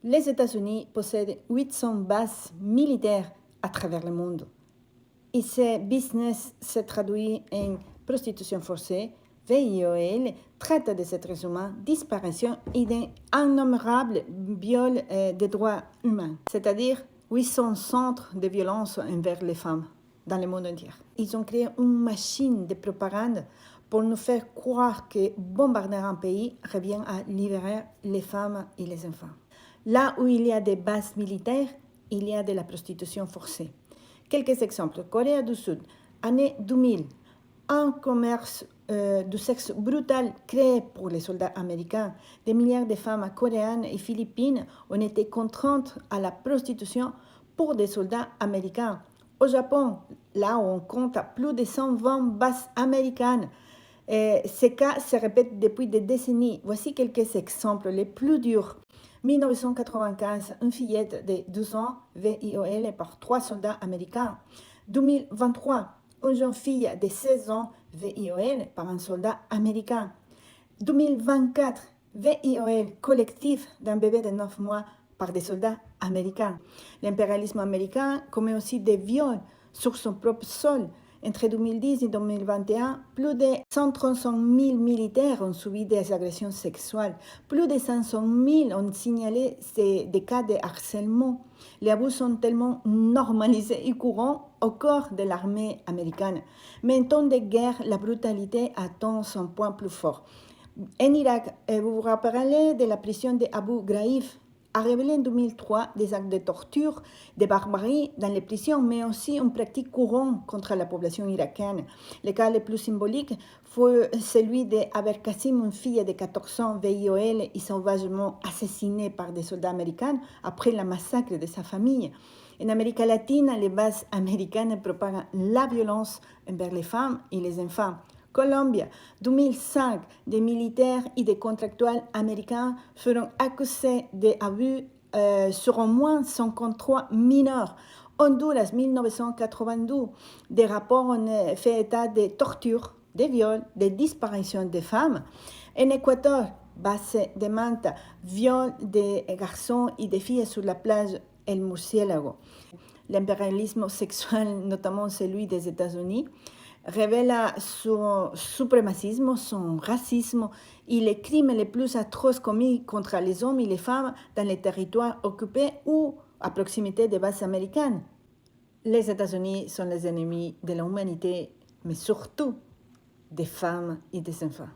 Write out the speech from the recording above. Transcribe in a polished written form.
Les États-Unis possèdent 800 bases militaires à travers le monde. Et ce business se traduit en prostitution forcée, VIOL, traite des êtres humains, disparition et d'innombrables viols des droits humains, c'est-à-dire 800 centres de violence envers les femmes dans le monde entier. Ils ont créé une machine de propagande pour nous faire croire que bombarder un pays revient à libérer les femmes et les enfants. Là où il y a des bases militaires, il y a de la prostitution forcée. Quelques exemples. Corée du Sud, année 2000, un commerce du sexe brutal créé pour les soldats américains. Des milliards de femmes coréennes et philippines ont été contraintes à la prostitution pour des soldats américains. Au Japon, là où on compte plus de 120 bases américaines, ces cas se répètent depuis des décennies. Voici quelques exemples les plus durs. 1995, une fillette de 12 ans VIOL par 3 soldats américains. 2023, une jeune fille de 16 ans VIOL par un soldat américain. 2024, VIOL collectif d'un bébé de 9 mois par des soldats américains. L'impérialisme américain commet aussi des viols sur son propre sol. Entre 2010 et 2021, plus de 135 000 militaires ont subi des agressions sexuelles. Plus de 500 000 ont signalé des cas de harcèlement. Les abus sont tellement normalisés et courants au corps de l'armée américaine. Mais en temps de guerre, la brutalité atteint son point plus fort. En Irak, vous vous rappelez de la prison d'Abu Ghraib, a révélé en 2003 des actes de torture, de barbarie dans les prisons, mais aussi une pratique courante contre la population irakienne. Le cas le plus symbolique fut celui d'Aber Qasim, une fille de 14 ans VIOL et sauvagement assassinée par des soldats américains après le massacre de sa famille. En Amérique latine, les bases américaines propagent la violence envers les femmes et les enfants. Colombie, 2005, des militaires et des contractuels américains furent accusés d'abus sur au moins 53 mineurs. Honduras, 1982, des rapports ont fait état de tortures, de viols, de disparitions de femmes. En Équateur, base de Manta, viol des garçons et des filles sur la plage El Murciélago. L'impérialisme sexuel, notamment celui des États-Unis, révèle son suprémacisme, son racisme et les crimes les plus atroces commis contre les hommes et les femmes dans les territoires occupés ou à proximité des bases américaines. Les États-Unis sont les ennemis de l'humanité, mais surtout des femmes et des enfants.